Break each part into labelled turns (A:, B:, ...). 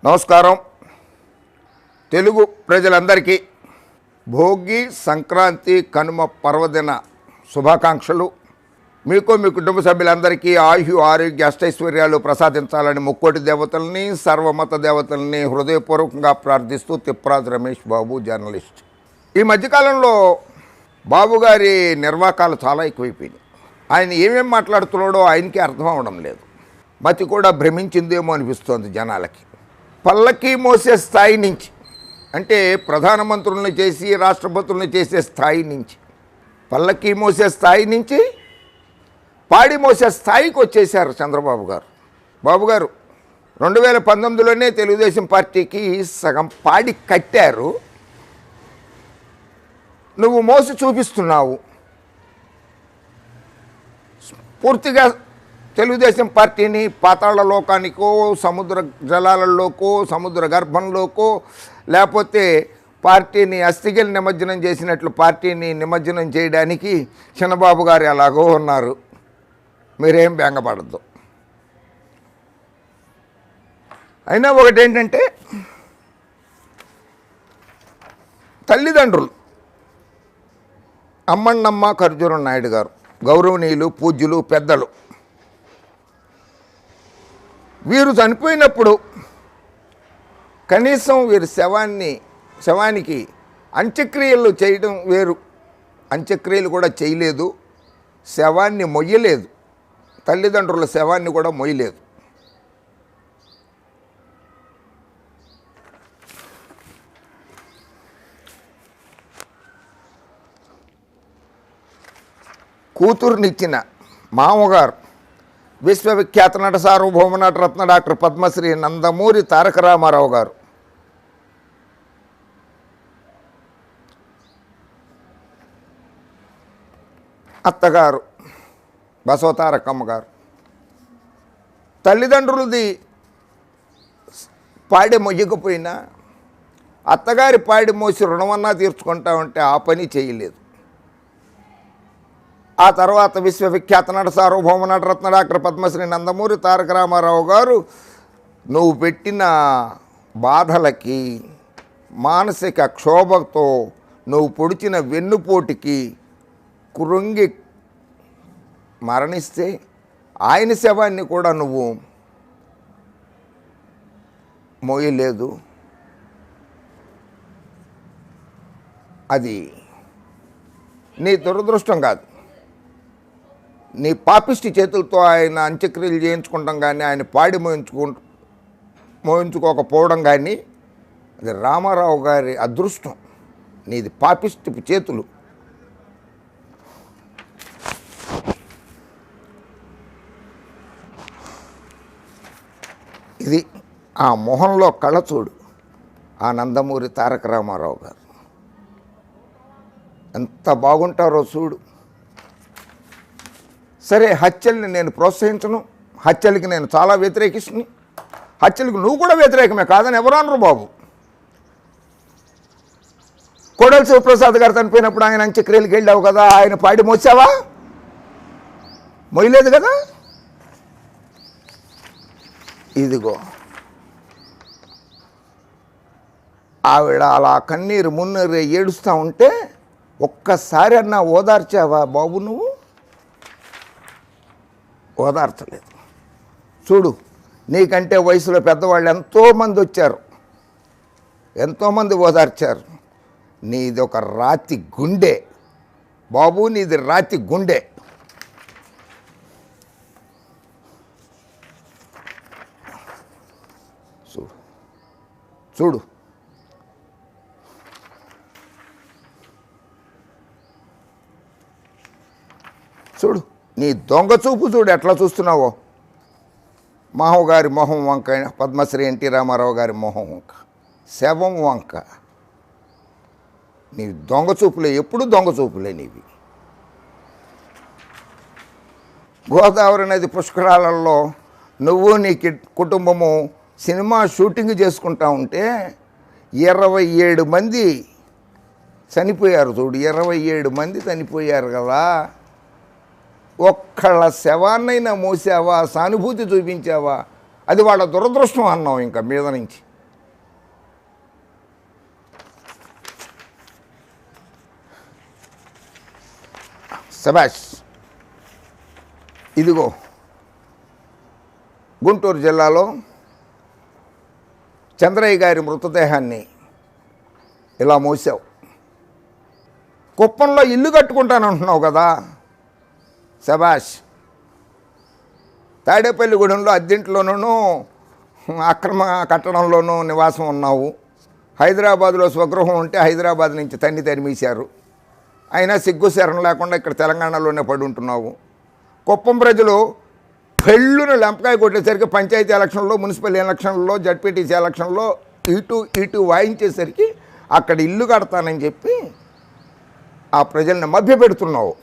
A: నమస్కారం. తెలుగు ప్రజలందరికీ భోగి, సంక్రాంతి, కనుమ పర్వదిన శుభాకాంక్షలు. మీకు మీ కుటుంబ సభ్యులందరికీ ఆయు ఆరోగ్య అష్టైశ్వర్యాలు ప్రసాదించాలని ముక్కోటి దేవతల్ని, సర్వమత దేవతల్ని హృదయపూర్వకంగా ప్రార్థిస్తూ తిప్పరాజు రమేష్ బాబు, జర్నలిస్ట్. ఈ మధ్యకాలంలో బాబు గారి నిర్వాకాలు చాలా ఎక్కువైపోయినాయి. ఆయన ఏమేమి మాట్లాడుతున్నాడో ఆయనకి అర్థం అవడం లేదు. మతి కూడా భ్రమించిందేమో అనిపిస్తోంది జనాలకి. పల్లకి మోసే స్థాయి నుంచి, అంటే ప్రధానమంత్రులను చేసి రాష్ట్రపతులను చేసే స్థాయి నుంచి, పల్లకి మోసే స్థాయి నుంచి పాడి మోసే స్థాయికి వచ్చేసారు చంద్రబాబు గారు. బాబు గారు 2019లోనే తెలుగుదేశం పార్టీకి సగం పాడి కట్టారు. నువ్వు మోసి చూపిస్తున్నావు. పూర్తిగా తెలుగుదేశం పార్టీని పాతాళ లోకానికో, సముద్ర జలాలలోకో, సముద్ర గర్భంలోకో, లేకపోతే పార్టీని అస్థిగలు నిమజ్జనం చేసినట్లు పార్టీని నిమజ్జనం చేయడానికి చిన్నబాబు గారు ఎలాగో ఉన్నారు. మీరేం బెంగపడద్దు. అయినా ఒకటేంటంటే, తల్లిదండ్రులు అమ్మన్నమ్మ ఖర్జూరం నాయుడు గారు, గౌరవనీయులు, పూజ్యులు, పెద్దలు, వీరు చనిపోయినప్పుడు కనీసం వీరి శవానికి అంత్యక్రియలు చేయడం వేరు, అంత్యక్రియలు కూడా చేయలేదు, శవాన్ని మొయ్యలేదు, తల్లిదండ్రుల శవాన్ని కూడా మొయ్యలేదు. కూతురునిచ్చిన మామగారు విశ్వవిఖ్యాత నట సార్వభౌమ నటరత్న డాక్టర్ పద్మశ్రీ నందమూరి తారక రామారావు గారు, అత్తగారు బసవతారకమ్మ గారు, తల్లిదండ్రులది పాడి మొయ్యకపోయినా అత్తగారి పాడి మోసి రుణమన్నా తీర్చుకుంటా ఉంటే ఆ పని చేయలేదు. ఆ తర్వాత విశ్వవిఖ్యాత నట సార్వభౌమ నటరత్న డాక్టర్ పద్మశ్రీ నందమూరి తారక రామారావు గారు నువ్వు పెట్టిన బాధలకి, మానసిక క్షోభతో, నువ్వు పొడిచిన వెన్నుపోటుకి కృంగి మరణిస్తే ఆయన శవాన్ని కూడా నువ్వు మోయలేదు. అది నీ దురదృష్టం కాదు, నీ పాపిష్టి చేతులతో ఆయన అంత్యక్రియలు చేయించుకుంటాం కానీ ఆయన పాడి మోయించుకోకపోవడం కానీ అది రామారావు గారి అదృష్టం. నీది పాపిష్టి చేతులు. ఇది ఆ మొహంలో కళ చూడు, ఆ నందమూరి తారక రామారావు గారు ఎంత బాగుంటారో చూడు. సరే, హత్యల్ని నేను ప్రోత్సహించను, హత్యలకి నేను చాలా వ్యతిరేకిస్తుని, హత్యలకు నువ్వు కూడా వ్యతిరేకమే కాదని ఎవరు అనరు బాబు. కోడెల శివప్రసాద్ గారు చనిపోయినప్పుడు ఆయన అంత్యక్రియలకు వెళ్ళావు కదా, ఆయన పాడి మోసావా? మొయ్యలేదు కదా. ఇదిగో ఆవిడ అలా కన్నీరు మున్నీరు ఏడుస్తూ ఉంటే ఒక్కసారి అన్నా ఓదార్చావా బాబు? నువ్వు ఓదార్చలేదు. చూడు, నీకంటే వయసులో పెద్దవాళ్ళు ఎంతోమంది వచ్చారు, ఎంతోమంది ఓదార్చారు. నీది ఒక రాతి గుండె బాబు, నీది రాతి గుండె. చూడు చూడు, చూడు, నీ దొంగ చూపు చూడు ఎట్లా చూస్తున్నావో. మాహోగారి మొహం వంక, పద్మశ్రీ ఎన్టీ రామారావు గారి మొహం వంక, శవం వంక. నీ దొంగ చూపులే, ఎప్పుడు దొంగ చూపులే నీవి. గోదావరి నది పుష్కరాలలో నువ్వు నీ కుటుంబము సినిమా షూటింగ్ చేసుకుంటా ఉంటే 27 మంది చనిపోయారు. చూడు, 27 మంది చనిపోయారు కదా. ఒక్కళ్ళ శవాన్నైనా మోసావా? సానుభూతి చూపించావా? అది వాళ్ళ దురదృష్టం అన్నావు ఇంకా మీద నుంచి. శభాష్. ఇదిగో గుంటూరు జిల్లాలో చంద్రయ్య గారి మృతదేహాన్ని ఇలా మోసావు. కుప్పంలో ఇల్లు కట్టుకుంటానంటున్నావు కదా, శభాష్. తాడేపల్లిగూడెంలో అద్దెంట్లోనూ అక్రమ కట్టడంలోనూ నివాసం ఉన్నావు. హైదరాబాద్లో స్వగృహం ఉంటే హైదరాబాద్ నుంచి తరిమేశారు. అయినా సిగ్గు శరణం లేకుండా ఇక్కడ తెలంగాణలోనే పడి ఉంటున్నావు. కుప్పం ప్రజలు పెళ్ళును లెంపకాయ కొట్టేసరికి పంచాయతీ ఎలక్షన్లో, మున్సిపల్ ఎలక్షన్లో, జడ్పీటీసీ ఎలక్షన్లో ఇటు వాయించేసరికి అక్కడ ఇల్లు కడతానని చెప్పి ఆ ప్రజల్ని మభ్యపెడుతున్నావు.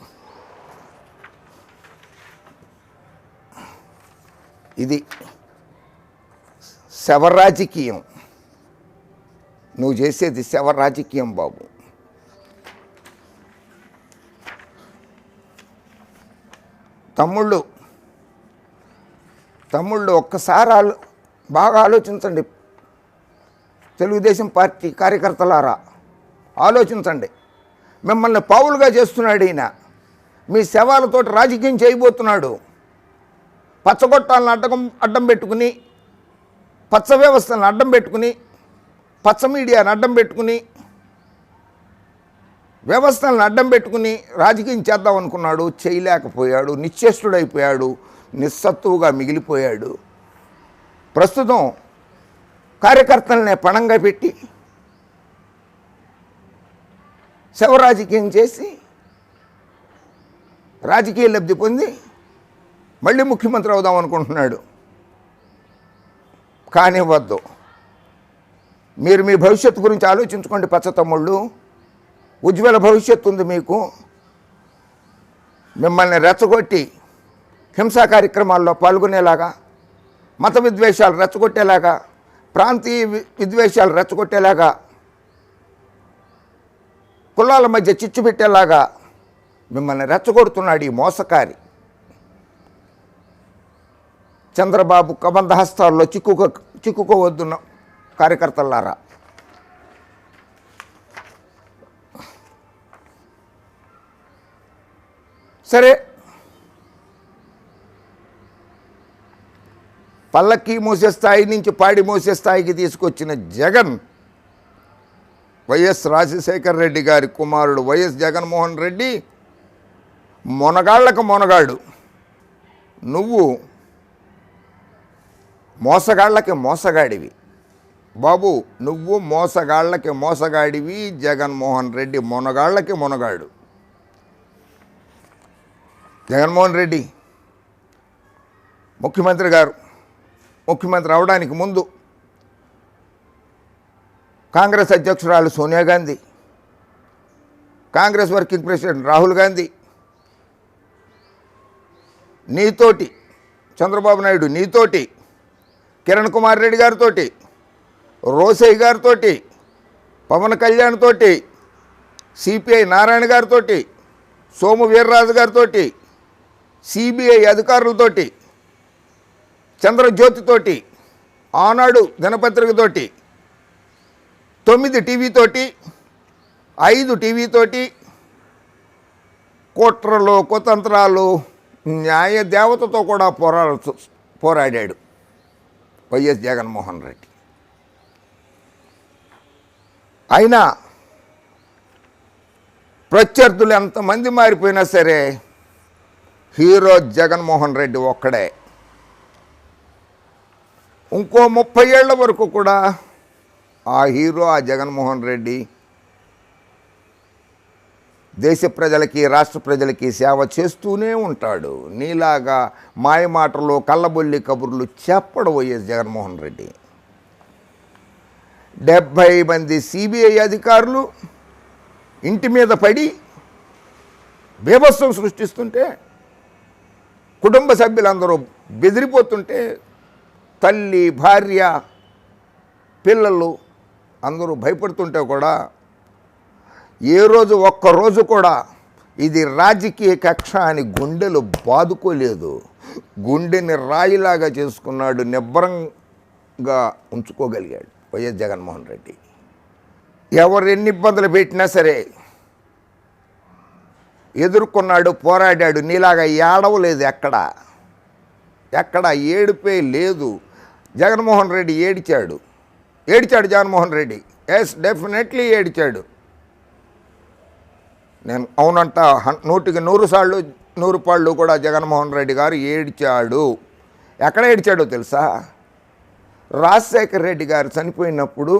A: ఇది శవ రాజకీయం. నువ్వు చేసేది శవ రాజకీయం బాబు. తమ్ముళ్ళు ఒక్కసారి బాగా ఆలోచించండి. తెలుగుదేశం పార్టీ కార్యకర్తలారా ఆలోచించండి. మిమ్మల్ని పావులుగా చేస్తున్నాడు ఈయన. మీ శవాలతోటి రాజకీయం చేయబోతున్నాడు. పచ్చగొట్టాలను అడ్డం పెట్టుకుని, పచ్చ వ్యవస్థలను అడ్డం పెట్టుకుని, పచ్చ మీడియాను అడ్డం పెట్టుకుని, వ్యవస్థలను అడ్డం పెట్టుకుని రాజకీయం చేద్దాం అనుకున్నాడు. చేయలేకపోయాడు. నిశ్చేష్టుడైపోయాడు. నిస్సత్తువుగా మిగిలిపోయాడు. ప్రస్తుతం కార్యకర్తలనే పణంగా పెట్టి శవ రాజకీయం చేసి రాజకీయ లబ్ధి పొంది మళ్ళీ ముఖ్యమంత్రి అవుదాం అనుకుంటున్నాడు. కానివ్వద్దు. మీరు మీ భవిష్యత్తు గురించి ఆలోచించుకోండి పచ్చతమ్ముళ్ళు. ఉజ్వల భవిష్యత్తు ఉంది మీకు. మిమ్మల్ని రెచ్చగొట్టి హింసా కార్యక్రమాల్లో పాల్గొనేలాగా, మత విద్వేషాలు రెచ్చగొట్టేలాగా, ప్రాంతీయ విద్వేషాలు రెచ్చగొట్టేలాగా, కులాల మధ్య చిచ్చు పెట్టేలాగా మిమ్మల్ని రెచ్చగొడుతున్నాడు ఈ మోసకారి. చంద్రబాబు కబంధ హస్తాల్లో చిక్కుకోవద్దున్న కార్యకర్తలారా. సరే, పల్లకి మోసే స్థాయి నుంచి పాడి మోసే స్థాయికి తీసుకొచ్చిన జగన్, వైఎస్ రాజశేఖర రెడ్డి గారి కుమారుడు వైఎస్ జగన్మోహన్ రెడ్డి మొనగాళ్లకు మొనగాడు. నువ్వు మోసగాళ్ళకి మోసగాడివి బాబు. నువ్వు మోసగాళ్ళకి మోసగాడివి. జగన్మోహన్ రెడ్డి మొనగాళ్ళకి మొనగాడు. జగన్మోహన్ రెడ్డి ముఖ్యమంత్రి గారు ముఖ్యమంత్రి అవడానికి ముందు కాంగ్రెస్ అధ్యక్షురాలు సోనియా గాంధీ, కాంగ్రెస్ వర్కింగ్ ప్రెసిడెంట్ రాహుల్ గాంధీ, నీతోటి చంద్రబాబు నాయుడు, నీతోటి కిరణ్ కుమార్ రెడ్డి గారితో, రోసయ్య గారితో, పవన్ కళ్యాణ్ తోటి, సిపిఐ నారాయణ గారితో, సోము వీర్రాజు గారితో, సిబిఐ అధికారులతోటి, చంద్రజ్యోతితోటి, ఆనాడు దినపత్రికతోటి, 9 టీవీతోటి, 5 టీవీతోటి కుట్రలు, కుతంత్రాలు, న్యాయ దేవతతో కూడా పోరాడాడు వైఎస్ జగన్మోహన్ రెడ్డి. అయినా ప్రత్యర్థులు ఎంతమంది మారిపోయినా సరే హీరో జగన్మోహన్ రెడ్డి ఒక్కడే. ఇంకో 30 ఏళ్ల వరకు కూడా ఆ హీరో, ఆ జగన్మోహన్ రెడ్డి దేశ ప్రజలకి, రాష్ట్ర ప్రజలకి సేవ చేస్తూనే ఉంటాడు. నీలాగా మాయమాటలు, కళ్ళబొల్లి కబుర్లు చెప్పడు వైఎస్ జగన్మోహన్ రెడ్డి. 70 మంది సిబిఐ అధికారులు ఇంటి మీద పడి బీభత్సం సృష్టిస్తుంటే, కుటుంబ సభ్యులందరూ బెదిరిపోతుంటే, తల్లి, భార్య, పిల్లలు అందరూ భయపడుతుంటే కూడా ఒక్కరోజు కూడా ఇది రాజకీయ కక్ష అని గుండెలు బాదుకోలేదు. గుండెని రాయిలాగా చేసుకున్నాడు, నిబ్బరంగా ఉంచుకోగలిగాడు వైఎస్ జగన్మోహన్ రెడ్డి. ఎవరు ఎన్ని ఇబ్బందులు పెట్టినా సరే ఎదుర్కొన్నాడు, పోరాడాడు. నీలాగా ఏడవలేదు. ఎక్కడ ఏడుపే లేదు. జగన్మోహన్ రెడ్డి ఏడిచాడు. జగన్మోహన్ రెడ్డి డెఫినెట్లీ ఏడిచాడు. నేను అవునంట 100కి 100 పాళ్ళు కూడా జగన్మోహన్ రెడ్డి గారు ఏడిచాడు. ఎక్కడ ఏడిచాడో తెలుసా? రాజశేఖర రెడ్డి గారు చనిపోయినప్పుడు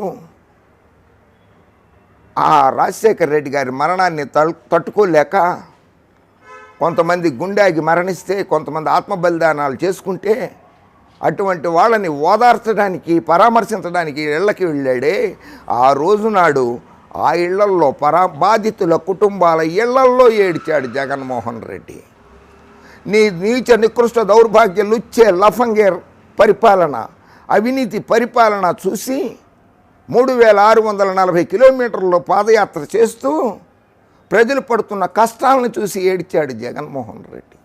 A: ఆ రాజశేఖర రెడ్డి గారి మరణాన్ని తట్టుకోలేక కొంతమంది గుండెకి మరణిస్తే, కొంతమంది ఆత్మ బలిదానాలు చేసుకుంటే అటువంటి వాళ్ళని ఓదార్చడానికి, పరామర్శించడానికి ఇళ్ళకి వెళ్ళాడే. ఆ రోజు నాడు ఆ ఇళ్లల్లో బాధితుల కుటుంబాల ఇళ్లల్లో ఏడ్చాడు జగన్మోహన్ రెడ్డి. నీ నీచ నికృష్ట దౌర్భాగ్య లుచ్చే లఫంగే పరిపాలన, అవినీతి పరిపాలన చూసి 3640 కిలోమీటర్లు పాదయాత్ర చేస్తూ ప్రజలు పడుతున్న కష్టాలను చూసి ఏడ్చాడు జగన్మోహన్ రెడ్డి.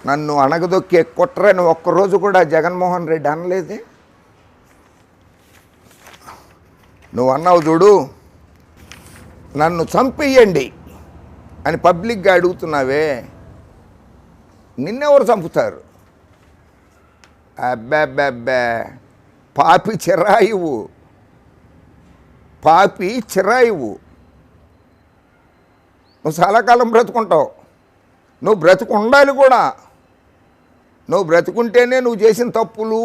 A: నన్ను అణగదొక్కే కుట్రని ఒక్కరోజు కూడా జగన్మోహన్ రెడ్డి అనలేదే. నువ్వు అన్నావు చూడు, నన్ను చంపేయండి అని పబ్లిక్గా అడుగుతున్నావే, నిన్నెవరు చంపుతారు? అబ్బా పాపి చిరాయువు. నువ్వు చాలా కాలం బ్రతుకుంటావు. నువ్వు బ్రతుకు ఉండాలి కూడా. నువ్వు బ్రతుకుంటేనే నువ్వు చేసిన తప్పులు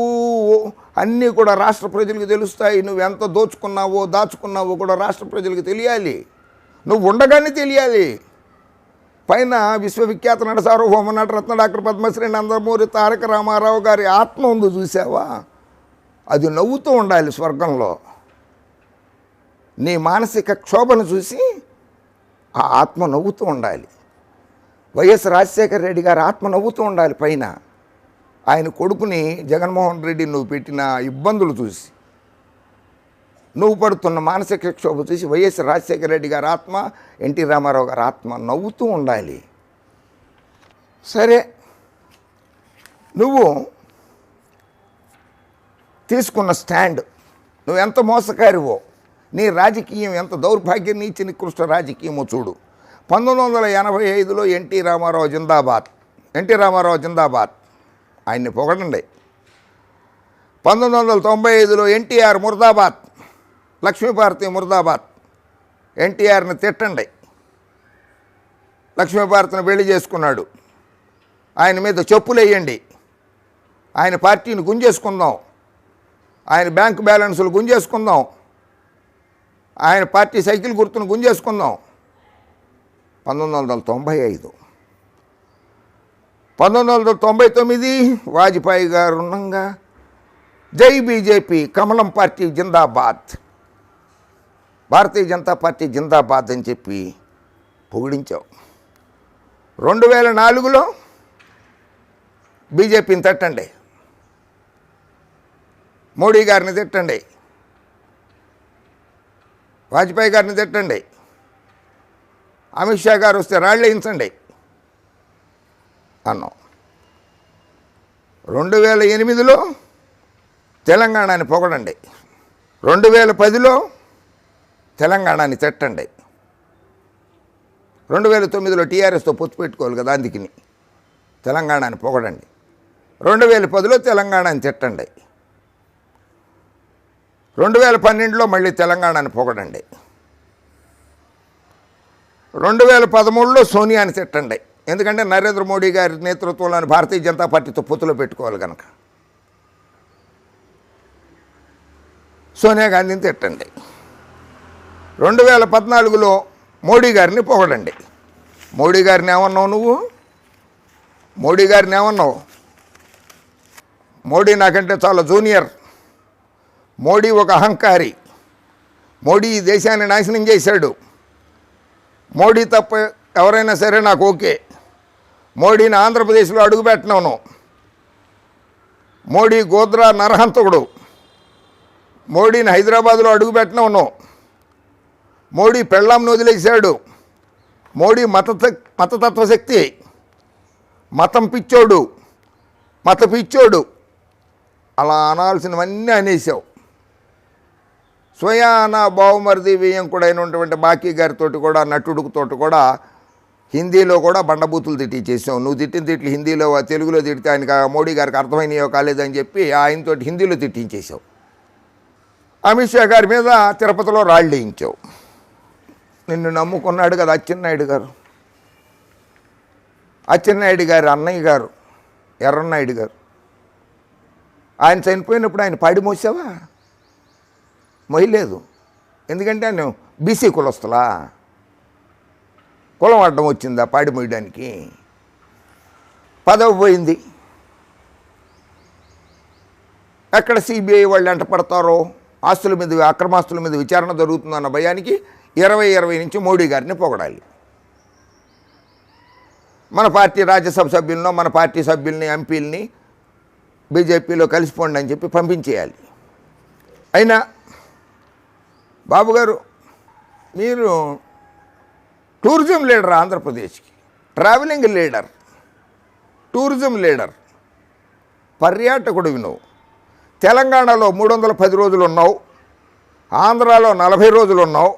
A: అన్నీ కూడా రాష్ట్ర ప్రజలకు తెలుస్తాయి. నువ్వు ఎంత దాచుకున్నావో కూడా రాష్ట్ర ప్రజలకు తెలియాలి. నువ్వు ఉండగానే తెలియాలి. పైన విశ్వవిఖ్యాత నట సార్వభౌమ నటరత్న డాక్టర్ పద్మశ్రీ నందమూరి తారక రామారావు గారి ఆత్మ ఉంది, చూసావా? అది నవ్వుతూ ఉండాలి స్వర్గంలో. నీ మానసిక క్షోభను చూసి ఆ ఆత్మ నవ్వుతూ ఉండాలి. వైఎస్ రాజశేఖర రెడ్డి గారి ఆత్మ నవ్వుతూ ఉండాలి పైన. ఆయన కొడుకుని జగన్మోహన్ రెడ్డి నువ్వు పెట్టిన ఇబ్బందులు చూసి, నువ్వు పడుతున్న మానసిక క్షోభ చూసి వైఎస్ రాజశేఖర రెడ్డి గారి ఆత్మ, ఎన్టీ రామారావు గారి ఆత్మ నవ్వుతూ ఉండాలి. సరే, నువ్వు తీసుకున్న స్టాండ్, నువ్వు ఎంత మోసకారివో, నీ రాజకీయం ఎంత దౌర్భాగ్యం, నీచ నికృష్ట రాజకీయమో చూడు. 1985లో ఎన్టీ రామారావు జిందాబాద్, ఆయన్ని పొగడండి. 1995లో ఎన్టీఆర్ ముర్దాబాద్, లక్ష్మీభారతి ముర్దాబాద్, ఎన్టీఆర్ని తిట్టండి. లక్ష్మీభారతిని పెళ్లి చేసుకున్నాడు, ఆయన మీద చెప్పులు వేయండి. ఆయన పార్టీని గుంజేసుకుందాం, ఆయన బ్యాంకు బ్యాలెన్సులు గుంజేసుకుందాం, ఆయన పార్టీ సైకిల్ గుర్తును గుంజేసుకుందాం. 1995, 1999 వాజ్పేయి గారు ఉండగా జై బీజేపీ, కమలం పార్టీ జిందాబాద్, భారతీయ జనతా పార్టీ జిందాబాద్ అని చెప్పి పొగిడించావు. 2004లో బీజేపీని తిట్టండి, మోడీ గారిని తిట్టండి, వాజ్పేయి గారిని తిట్టండి, అమిత్ షా గారు వస్తే రాళ్ళేయించండి అన్నాం. 2008లో తెలంగాణని పొగడండి, 2010లో తెలంగాణని తిట్టండి, 2009లో టీఆర్ఎస్తో పొత్తు పెట్టుకోవాలి కదా, అందుకని తెలంగాణని పొగడండి. 2010లో తెలంగాణని తిట్టండి, 2012లో మళ్ళీ తెలంగాణని పొగడండి, 2013లో సోనియాని తిట్టండి. ఎందుకంటే నరేంద్ర మోడీ గారి నేతృత్వంలోని భారతీయ జనతా పార్టీతో పొత్తులో పెట్టుకోవాలి కనుక సోనియా గాంధీని తిట్టండి. 2014లో మోడీ గారిని పొగడండి. మోడీ గారిని ఏమన్నావు నువ్వు? మోడీ నాకంటే చాలా జూనియర్, మోడీ ఒక అహంకారి, మోడీ ఈ దేశాన్ని నాశనం చేశాడు, మోడీ తప్ప ఎవరైనా సరే నాకు ఓకే, మోడీని ఆంధ్రప్రదేశ్లో అడుగుపెట్టినాను, మోడీ గోద్రా నరహంతకుడు, మోడీని హైదరాబాదులో అడుగుపెట్టినాను, మోడీ పెళ్ళాంను వదిలేశాడు, మోడీ మతతత్వ శక్తి, మత పిచ్చోడు, అలా అనాల్సినవన్నీ అనేసావు. స్వయాన బావుమరిది వియ్యంకుడైనటువంటి బాకీ గారితో కూడా నటుడితో కూడా హిందీలో కూడా బండబూతులు తిట్టించేసాం. నువ్వు తిట్టిన తిట్లు హిందీలో తెలుగులో తిడితే ఆయనకి మోడీ గారికి అర్థమైనయో కాలేదని చెప్పి ఆయనతో హిందీలో తిట్టించేసావు. అమిత్ షా గారి మీద తిరుపతిలో రాళ్ళు వేయించావు. నిన్ను నమ్ముకున్నాడు కదా అచ్చెన్నాయుడు గారు. అచ్చెన్నాయుడు గారు అన్నయ్య గారు ఎర్రన్నాయుడు గారు, ఆయన చనిపోయినప్పుడు ఆయన పాడి మోసావా? మొయ్యలేదు. ఎందుకంటే ఆయన బీసీ కులస్తులా? కులం అడ్డం వచ్చిందా పాడి మోయడానికి? పదవి పోయింది. ఎక్కడ సిబిఐ వాళ్ళు ఎంట పడతారో, ఆస్తుల మీద అక్రమాస్తుల మీద విచారణ జరుగుతుందన్న భయానికి 20 నుంచి మోడీ గారిని పొగడాలి. మన పార్టీ రాజ్యసభ సభ్యులను, మన పార్టీ సభ్యుల్ని, ఎంపీలని బీజేపీలో కలిసిపోండి అని చెప్పి పంపించేయాలి. అయినా బాబు గారు, మీరు టూరిజం లీడర్, ఆంధ్రప్రదేశ్కి ట్రావెలింగ్ లీడర్, టూరిజం లీడర్, పర్యాటకుడివి నువ్వు. తెలంగాణలో 310 రోజులు ఉన్నావు, ఆంధ్రాలో 40 రోజులు ఉన్నావు,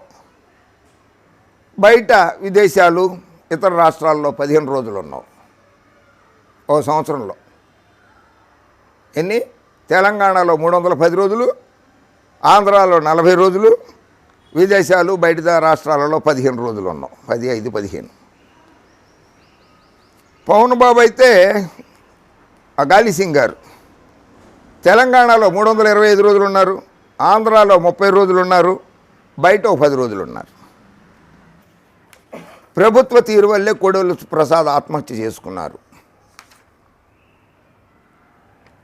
A: బయట విదేశాలు ఇతర రాష్ట్రాల్లో 15 రోజులు ఉన్నావు. ఓ సంవత్సరంలో ఎన్ని? తెలంగాణలో 310 రోజులు, ఆంధ్రాలో 40 రోజులు, విదేశాలు బయట రాష్ట్రాలలో 15 రోజులు ఉన్నావు. 15. పవన్ బాబు అయితే ఆ గాలి సింగ్ గారు తెలంగాణలో 325 రోజులు ఉన్నారు, ఆంధ్రాలో 30 రోజులు ఉన్నారు, బయట 10 రోజులు ఉన్నారు. ప్రభుత్వ తీరు వల్లే కొడవలి ప్రసాద్ ఆత్మహత్య చేసుకున్నారు.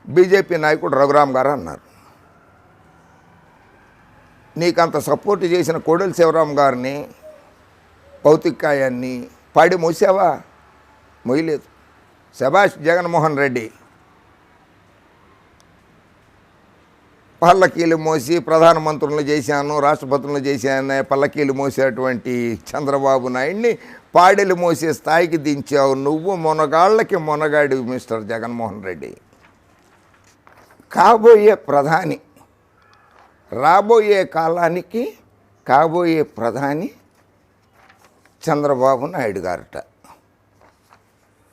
A: బీజేపీ నాయకుడు రఘురామ్ గారు అన్నారు. నీకంత సపోర్ట్ చేసిన కోడెల శివరాం గారిని, భౌతికాయాన్ని పాడి మోసావా? మొయ్యలేదు. శభాష్ జగన్మోహన్ రెడ్డి. పల్లకీలు మోసి ప్రధానమంత్రులను చేశాను, రాష్ట్రపతులను చేశాను, పల్లకీలు మోసేటువంటి చంద్రబాబు నాయుడిని పాడెలు మోసే స్థాయికి దించావు. నువ్వు మొనగాళ్ళకి మొనగాడి మిస్టర్ జగన్మోహన్ రెడ్డి. కాబోయే ప్రధాని, రాబోయే కాలానికి కాబోయే ప్రధాని చంద్రబాబు నాయుడు గారట.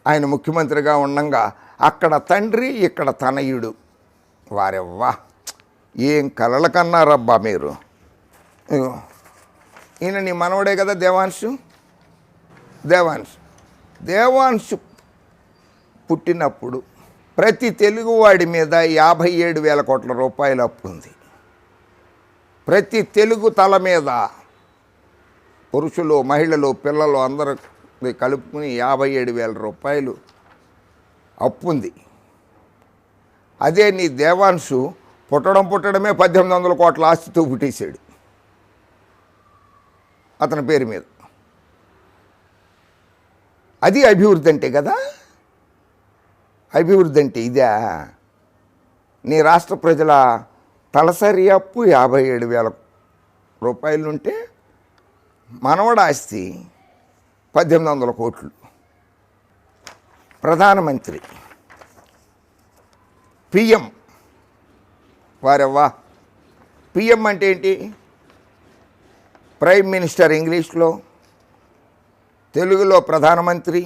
A: ఆయన ముఖ్యమంత్రిగా ఉండంగా అక్కడ తండ్రి, ఇక్కడ తనయుడు. వారెవ్వా, ఏం కలల కన్నారబ్బా మీరు. ఈయన నీ మనవడే కదా దేవాంశు. దేవాంశు పుట్టినప్పుడు ప్రతి తెలుగువాడి మీద 57,000 కోట్ల రూపాయలు అప్పు ఉంది. ప్రతి తెలుగు తల మీద పురుషులు, మహిళలు, పిల్లలు అందరూ కలుపుకుని 57,000 రూపాయలు అప్పు ఉంది. అదే నీ దేవాంశు పుట్టడమే 1800 కోట్ల ఆస్తితో పుట్టేశాడు అతని పేరు మీద. అది అభివృద్ధి అంటే కదా. అభివృద్ధి అంటే ఇదా? నీ రాష్ట్ర ప్రజల తలసరి అప్పు 57,000 రూపాయలుంటే మనవడ ఆస్తి 1800 కోట్లు. ప్రధానమంత్రి, పిఎం. వారెవ్వా, పిఎం అంటే ఏంటి? ప్రైమ్ మినిస్టర్ ఇంగ్లీష్లో, తెలుగులో ప్రధానమంత్రి,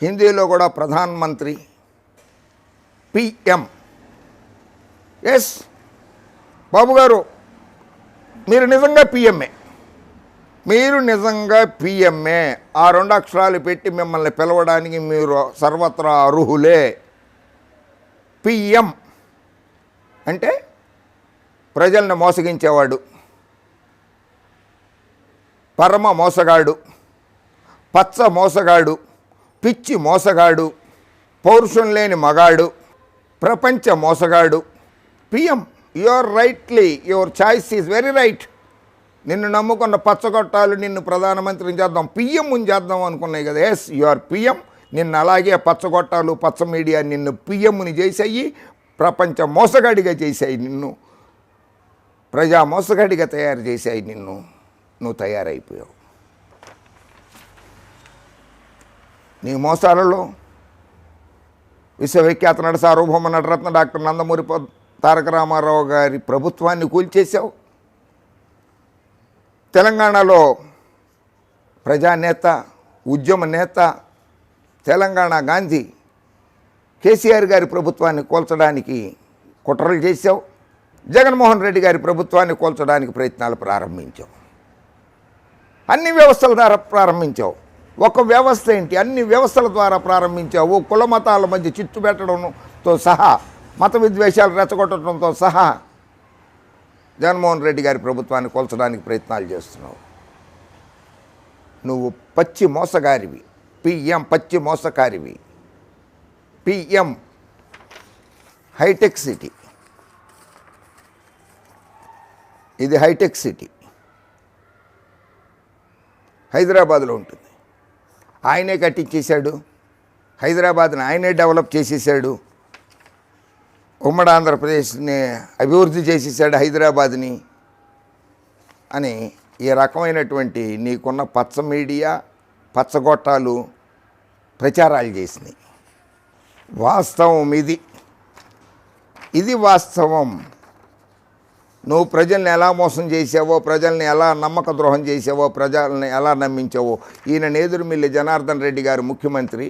A: హిందీలో కూడా ప్రధానమంత్రి. పిఎం. ఎస్ బాబు గారు, మీరు నిజంగా పిఎంఏ. మీరు నిజంగా పిఎంఏ. ఆ 2 అక్షరాలు పెట్టి మిమ్మల్ని పిలవడానికి మీరు సర్వత్రా అర్హులే. పిఎం అంటే ప్రజల్ని మోసగించేవాడు, పరమ మోసగాడు, పచ్చ మోసగాడు, పిచ్చి మోసగాడు, పౌరుషం లేని మగాడు, ప్రపంచ మోసగాడు. PM. Your choice is very right. నిన్ను నమ్ముకున్న పచ్చగొట్టాలు నిన్ను ప్రధానమంత్రిని చేద్దాం, పిఎంని చేద్దాం అనుకున్నాయి కదా. Yes, your PM. నిన్ను అలాగే పచ్చగొట్టాలు, పచ్చ మీడియా నిన్ను పిఎంని చేసాయి, ప్రపంచ మోసగాడిగా చేశాయి నిన్ను, ప్రజా మోసగాడిగా తయారు చేశాయి నిన్ను. నువ్వు తయారైపోయావు. నీ మోసాలలో విశ్వవిఖ్యాత నట సార్వభౌమ నటరత్న డాక్టర్ నందమూరి తారక రామారావు గారి ప్రభుత్వాన్ని కూల్చేశావు. తెలంగాణలో ప్రజానేత, ఉద్యమ నేత, తెలంగాణ గాంధీ కేసీఆర్ గారి ప్రభుత్వాన్ని కూల్చడానికి కుట్రలు చేశావు. జగన్మోహన్ రెడ్డి గారి ప్రభుత్వాన్ని కూల్చడానికి ప్రయత్నాలు ప్రారంభించావు. అన్ని వ్యవస్థల ద్వారా ప్రారంభించావు. ఒక వ్యవస్థ ఏంటి, అన్ని వ్యవస్థల ద్వారా ప్రారంభించావు. కుల మతాల మధ్య చిచ్చు పెట్టడంతో సహా, మత విద్వేషాలు రెచ్చగొట్టడంతో సహా జగన్మోహన్ రెడ్డి గారి ప్రభుత్వాన్ని కూల్చడానికి ప్రయత్నాలు చేస్తున్నావు. నువ్వు పచ్చి మోసగారివి. పిఎం పచ్చి మోసకారివి. పిఎం హైటెక్ సిటీ. ఇది హైటెక్ సిటీ హైదరాబాద్లో ఉంటుంది. ఆయనే కట్టించేశాడు. హైదరాబాద్ని ఆయనే డెవలప్ చేసేసాడు. ఉమ్మడి ఆంధ్రప్రదేశ్ని అభివృద్ధి చేసేసాడు హైదరాబాద్ని అని ఈ రకమైనటువంటి నీకున్న పచ్చ మీడియా, పచ్చగొట్టాలు ప్రచారాలు చేసినాయి. వాస్తవం ఇది వాస్తవం. నువ్వు ప్రజల్ని ఎలా మోసం చేసావో, ప్రజల్ని ఎలా నమ్మక ద్రోహం చేసావో, ప్రజల్ని ఎలా నమ్మించావో. ఈయన నేదురుమిల్లి జనార్దన్ రెడ్డి గారు ముఖ్యమంత్రి,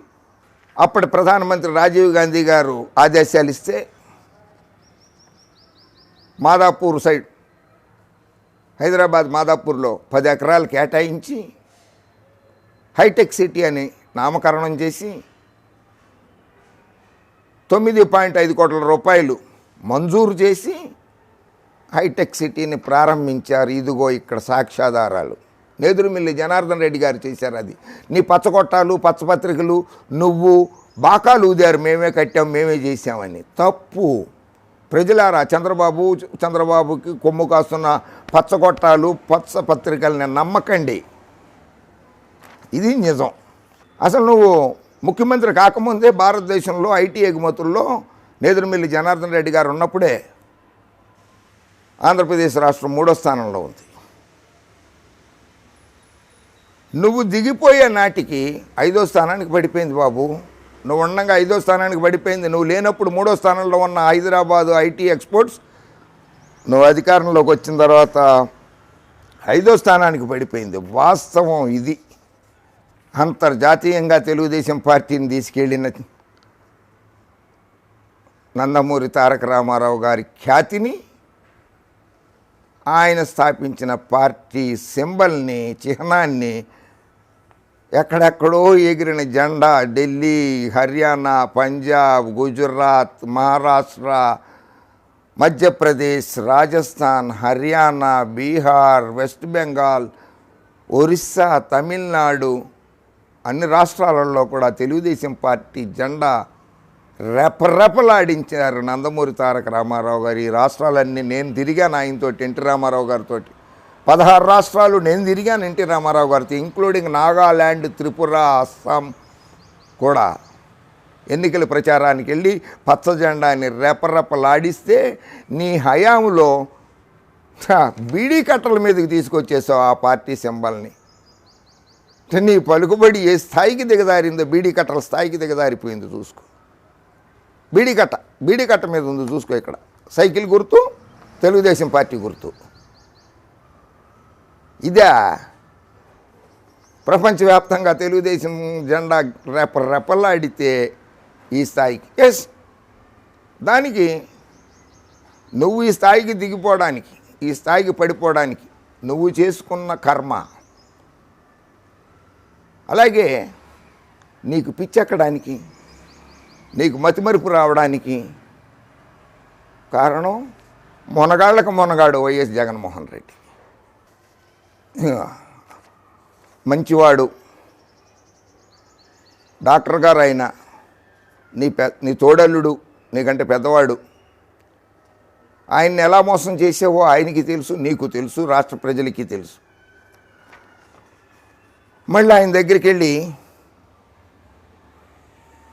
A: అప్పటి ప్రధానమంత్రి రాజీవ్ గాంధీ గారు ఆదేశాలు ఇస్తే మాదాపూర్ సైడ్, హైదరాబాద్ మాదాపూర్లో 10 ఎకరాలు కేటాయించి హైటెక్ సిటీ అని నామకరణం చేసి 9.5 కోట్ల రూపాయలు మంజూరు చేసి హైటెక్ సిటీని ప్రారంభించారు. ఇదిగో ఇక్కడ సాక్ష్యాధారాలు. నేదురుమిల్లి జనార్దన్ రెడ్డి గారు చేశారు. అది నీ పచ్చగొట్టాలు, పచ్చపత్రికలు, నువ్వు బాకాలు ఊదారు, మేమే కట్టాం, మేమే చేశామని. తప్పు. ప్రజలారా, చంద్రబాబుకి కొమ్ము కాస్తున్న పచ్చగొట్టాలు, పచ్చపత్రికల్ని నమ్మకండి. ఇది నిజం. అసలు నువ్వు ముఖ్యమంత్రి కాకముందే భారతదేశంలో ఐటీ ఎగుమతుల్లో నేదురుమిల్లి జనార్దన్ రెడ్డి గారు ఉన్నప్పుడే ఆంధ్రప్రదేశ్ రాష్ట్రం 3వ స్థానంలో ఉంది. నువ్వు దిగిపోయే నాటికి 5వ స్థానానికి పడిపోయింది బాబు. నువ్వు ఉండగా 5వ స్థానానికి పడిపోయింది. నువ్వు లేనప్పుడు 3వ స్థానంలో ఉన్న హైదరాబాదు ఐటీ ఎక్స్పోర్ట్స్ నువ్వు అధికారంలోకి వచ్చిన తర్వాత 5వ స్థానానికి పడిపోయింది. వాస్తవం ఇది. అంతర్జాతీయంగా తెలుగుదేశం పార్టీని తీసుకెళ్ళిన నందమూరి తారక రామారావు గారి ఖ్యాతిని, ఆయన స్థాపించిన పార్టీ సింబల్ని, చిహ్నాన్ని, ఎక్కడెక్కడో ఎగిరిన జెండా ఢిల్లీ, హర్యానా, పంజాబ్, గుజరాత్, మహారాష్ట్ర, మధ్యప్రదేశ్, రాజస్థాన్, హర్యానా, బీహార్, వెస్ట్ బెంగాల్, ఒరిస్సా, తమిళనాడు, అన్ని రాష్ట్రాలలో కూడా తెలుగుదేశం పార్టీ జెండా రెపరెపలాడించారు నందమూరి తారక రామారావు గారు. ఈ రాష్ట్రాలన్నీ నేను తిరిగాను ఆయనతో, ఎన్టీ రామారావు గారితో. 16 రాష్ట్రాలు నేను తిరిగాను ఎన్టీ రామారావు గారితో, ఇంక్లూడింగ్ నాగాల్యాండ్, త్రిపుర, అస్సాం కూడా. ఎన్నికల ప్రచారానికి వెళ్ళి పచ్చ జెండాని రెపరెపలాడిస్తే నీ హయాంలో బీడీ కట్టల మీదకి తీసుకొచ్చేసావు ఆ పార్టీ సింబల్ని. నీ పలుకుబడి ఏ స్థాయికి దిగజారిందో, బీడీ కట్టల స్థాయికి దిగజారిపోయింది. చూసుకో, బీడీ కట్ట మీద ఉంది చూసుకో. ఇక్కడ సైకిల్ గుర్తు, తెలుగుదేశం పార్టీ గుర్తు. ఇదే ప్రపంచవ్యాప్తంగా తెలుగుదేశం జెండా రెపరెపలాడితే ఈ స్థాయికి. ఎస్, దానికి నువ్వు ఈ స్థాయికి దిగిపోవడానికి, ఈ స్థాయికి పడిపోవడానికి నువ్వు చేసుకున్న కర్మ. అలాగే నీకు పిచ్చెక్కడానికి, నీకు మతిమరుపు రావడానికి కారణం మొనగాళ్ళకు మొనగాడు వైఎస్ జగన్మోహన్ రెడ్డి. మంచివాడు, డాక్టర్ గారు అయినా, నీ తోడల్లుడు, నీకంటే పెద్దవాడు. ఆయన్ని ఎలా మోసం చేసావో ఆయనకి తెలుసు, నీకు తెలుసు, రాష్ట్ర ప్రజలకి తెలుసు. మళ్ళీ ఆయన దగ్గరికి వెళ్ళి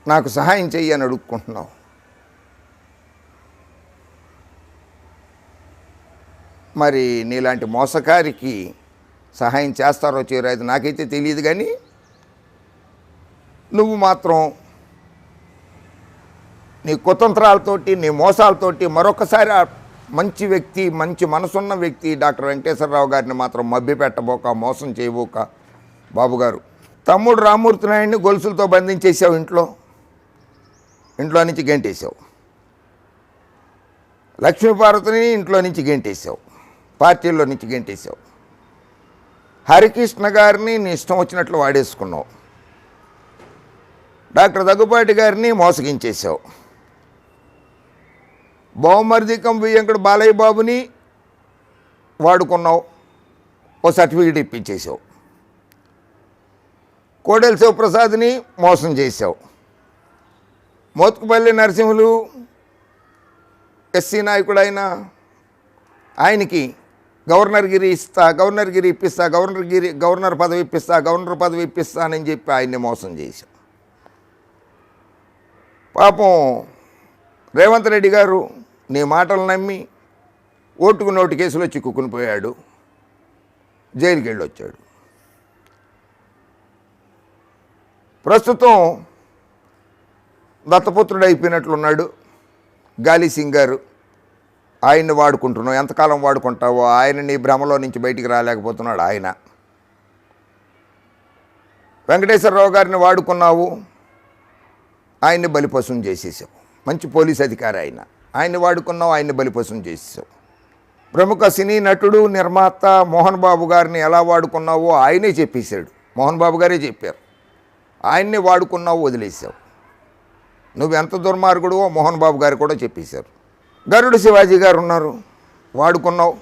A: నాకు సహాయం చెయ్యి అని అడుక్కుంటున్నావు. మరి నీలాంటి మోసకారికి సహాయం చేస్తారో చేయరో అది నాకైతే తెలియదు. కానీ నువ్వు మాత్రం నీ కుతంత్రాలతోటి, నీ మోసాలతోటి మరొకసారి ఆ మంచి వ్యక్తి, మంచి మనసున్న వ్యక్తి డాక్టర్ వెంకటేశ్వరరావు గారిని మాత్రం మభ్యపెట్టబోక, మోసం చేయబోక బాబు గారు. తమ్ముడు రామ్మూర్తి నాయుడిని గొలుసులతో బంధించేసావు, ఇంట్లో నుంచి గెంటేసావు. లక్ష్మీపార్వతిని ఇంట్లో నుంచి గెంటేసావు, పార్టీల్లో నుంచి గెంటేసావు. హరికృష్ణ గారిని నీ ఇష్టం వచ్చినట్లు వాడేసుకున్నావు. డాక్టర్ దగ్గుపాటి గారిని మోసగించేశావు. బహుమర్ది కంపు వెంకట బాలయ్య బాబుని వాడుకున్నావు, ఓ సర్టిఫికేట్ ఇప్పించేసావు. కోడెల శివప్రసాద్ని మోసం చేశావు. మోత్కుపల్లి నరసింహులు ఎస్సీ నాయకుడు ఆయనకి గవర్నర్గిరి ఇప్పిస్తా, గవర్నర్ పదవి ఇప్పిస్తానని చెప్పి ఆయన్ని మోసం చేశావు. పాపం రేవంత్ రెడ్డి గారు నీ మాటలు నమ్మి ఓటుకు నోటు కేసులో చిక్కుకుని పోయాడు, జైలుకి వెళ్ళి వచ్చాడు. ప్రస్తుతం దత్తపుత్రుడు అయిపోయినట్లున్నాడు గాలి సింగ్ గారు. ఆయన్ని వాడుకుంటున్నావు, ఎంతకాలం వాడుకుంటావో. ఆయన నీ భ్రమలో నుంచి బయటికి రాలేకపోతున్నాడు. ఆయన వెంకటేశ్వరరావు గారిని వాడుకున్నావు, ఆయన్ని బలిపశం చేసేసావు. మంచి పోలీస్ అధికారి ఆయన్ని వాడుకున్నావు, ఆయన్ని బలిపశం చేసేసావు. ప్రముఖ సినీ నటుడు, నిర్మాత మోహన్ బాబు గారిని ఎలా వాడుకున్నావో ఆయనే చెప్పేశాడు, మోహన్ బాబు గారే చెప్పారు. ఆయన్ని వాడుకున్నావు, వదిలేసావు. నువ్వెంత దుర్మార్గుడువో మోహన్ బాబు గారు కూడా చెప్పేశారు. గరుడు శివాజీ గారు ఉన్నారు, వాడుకున్నావు.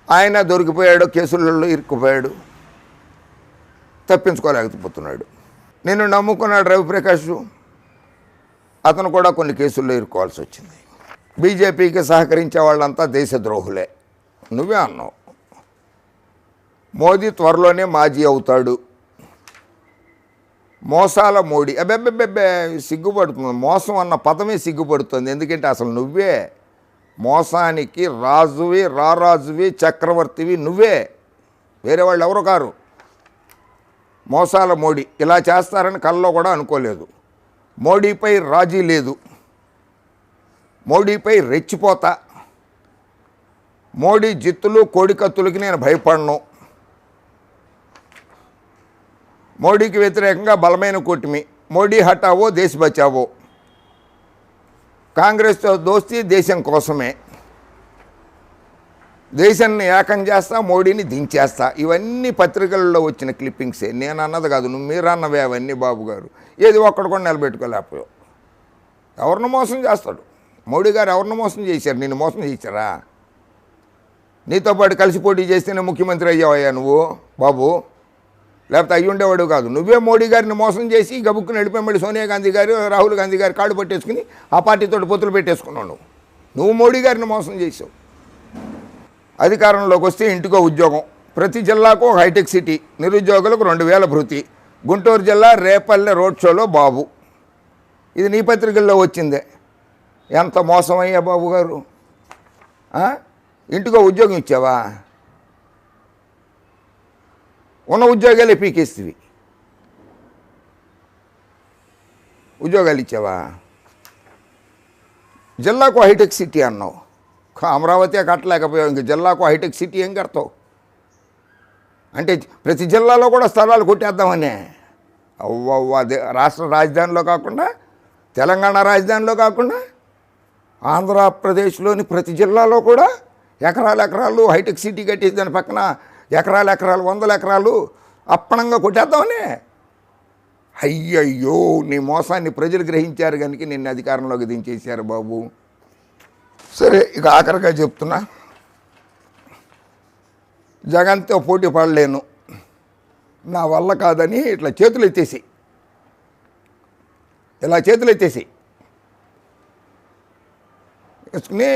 A: ఆయన దొరికిపోయాడు, కేసులలో ఇరుక్కుపోయాడు, తప్పించుకోలేకపోతున్నాడు. నిన్ను నమ్ముకున్నాడు రవిప్రకాష్, అతను కూడా కొన్ని కేసుల్లో ఇరుక్కోవాల్సి వచ్చింది. బీజేపీకి సహకరించే వాళ్ళంతా దేశద్రోహులే, నువ్వే అన్నావు. మోదీ త్వరలోనే మాజీ అవుతాడు. మోసాల మోడీ, అబ్బెబ్బెబ్బెబ్బే సిగ్గుపడుతుంది. మోసం అన్న పదమే సిగ్గుపడుతుంది. ఎందుకంటే అసలు నువ్వే మోసానికి రాజువి, రారాజువి, చక్రవర్తివి నువ్వే, వేరే వాళ్ళు ఎవరు కారు. మోసాల మోడీ ఇలా చేస్తారని కల్లో కూడా అనుకోలేదు. మోడీపై రాజీ లేదు, మోడీపై రెచ్చిపోతా. మోడీ జిత్తులు కోడికత్తులకి నేను భయపడను. మోడీకి వ్యతిరేకంగా బలమైన కూటమి, మోడీ హటావో దేశ్ బచావో. కాంగ్రెస్తో దోస్తీ దేశం కోసమే, దేశాన్ని ఏకం చేస్తా, మోడీని దించేస్తా. ఇవన్నీ పత్రికల్లో వచ్చిన క్లిప్పింగ్సే, నేను అన్నది కాదు, మీరు అన్నవే అవన్నీ బాబు గారు. ఏది ఒక్కడు కూడా నిలబెట్టుకోలేకపోయావు. ఎవరిని మోసం చేస్తాడు మోడీ గారు? ఎవరిని మోసం చేశారు? నిన్ను మోసం చేశారా? నీతో పాటు కలిసి పోటీ చేస్తేనే ముఖ్యమంత్రి అయ్యావయ్యా నువ్వు బాబు, లేకపోతే అయ్యి ఉండేవాడు కాదు. నువ్వే మోడీ గారిని మోసం చేసి గబుక్కుని వెళ్ళిపోయి మళ్ళీ సోనియా గాంధీ గారు, రాహుల్ గాంధీ గారు కాళ్ళు పట్టేసుకుని ఆ పార్టీతో పొత్తులు పెట్టేసుకున్నావు. నువ్వు మోడీ గారిని మోసం చేసావు. అధికారంలోకి వస్తే ఇంటికో ఉద్యోగం, ప్రతి జిల్లాకు ఒక హైటెక్ సిటీ, నిరుద్యోగులకు 2000 భృతి, గుంటూరు జిల్లా రేపల్లె రోడ్ షోలో బాబు. ఇది నీ పత్రికల్లో వచ్చిందే. ఎంత మోసమయ్యా బాబు గారు. ఇంటికో ఉద్యోగం ఇచ్చావా? ఉన్న ఉద్యోగాలే పీకేస్తేవి. ఉద్యోగాలు ఇచ్చావా? జిల్లాకు హైటెక్ సిటీ అన్నావు, అమరావతి కట్టలేకపోయావు, ఇంక జిల్లాకు హైటెక్ సిటీ ఏం కడతావు? అంటే ప్రతి జిల్లాలో కూడా స్థలాలు కొట్టేద్దామనే. అవ్వవ్వ, రాష్ట్ర రాజధానిలో కాకుండా, తెలంగాణ రాజధానిలో కాకుండా, ఆంధ్రప్రదేశ్లోని ప్రతి జిల్లాలో కూడా ఎకరాలు హైటెక్ సిటీ కట్టేసి దాని పక్కన ఎకరాలు 100 ఎకరాలు అప్పనంగా కొట్టేద్దామనే. అయ్యయ్యో, నీ మోసాన్ని ప్రజలు గ్రహించారు కనుక నిన్ను అధికారంలోకి దించేశారు బాబు. సరే, ఇక ఆఖరిగా చెప్తున్నా, జగన్తో పోటీ పడలేను, నా వల్ల కాదని ఇట్లా చేతులు ఎత్తేసి, ఇలా చేతులు ఎత్తేసి వేసుకుని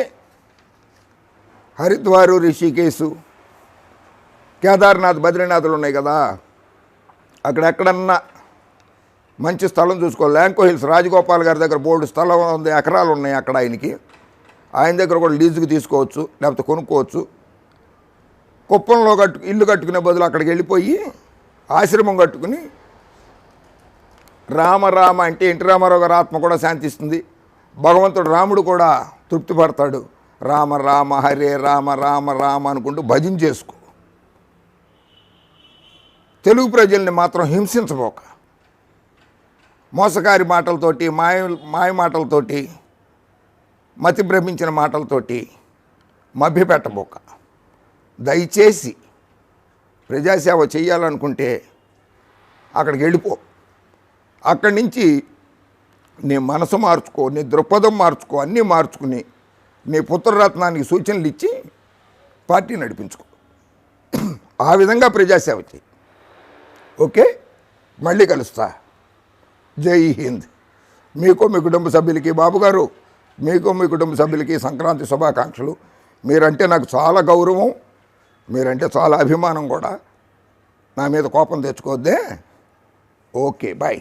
A: హరిద్వారు, రిషికేశు, కేదార్నాథ్, బద్రీనాథులు ఉన్నాయి కదా, అక్కడెక్కడన్నా మంచి స్థలం చూసుకో. ల్యాంకో హిల్స్, రాజగోపాల్ గారి దగ్గర బోర్డు స్థలం ఉంది, ఎకరాలు ఉన్నాయి అక్కడ. ఆయన దగ్గర కూడా లీజుకు తీసుకోవచ్చు, లేకపోతే కొనుక్కోవచ్చు. కుప్పంలో ఇల్లు కట్టుకునే బదులు అక్కడికి వెళ్ళిపోయి ఆశ్రమం కట్టుకుని రామ రామ అంటే ఎన్టీ రామారావు గారి ఆత్మ కూడా శాంతిస్తుంది, భగవంతుడు రాముడు కూడా తృప్తి పడతాడు. రామ రామ హరే రామ రామ రామ అనుకుంటూ భజన చేసుకో. తెలుగు ప్రజల్ని మాత్రం హింసించబోక, మోసకారి మాటలతోటి మాయ మాటలతోటి మతి భ్రమించిన మాటలతోటి మభ్యపెట్టబోక. దయచేసి ప్రజాసేవ చేయాలనుకుంటే అక్కడికి వెళ్ళిపో. అక్కడి నుంచి నీ మనసు మార్చుకో, నీ దృక్పథం మార్చుకో, అన్నీ మార్చుకుని నీ పుత్రరత్నానికి సూచనలు ఇచ్చి పార్టీ నడిపించుకో. ఆ విధంగా ప్రజాసేవ చేయి. ఓకే, మళ్ళీ కలుస్తా. జై హింద్. మీకు మీ కుటుంబ సభ్యులకి, బాబుగారు మీకు మీ కుటుంబ సభ్యులకి సంక్రాంతి శుభాకాంక్షలు. మీరంటే నాకు చాలా గౌరవం, మీరంటే చాలా అభిమానం కూడా. నా మీద కోపం తెచ్చుకోవద్దే. Okay, bye.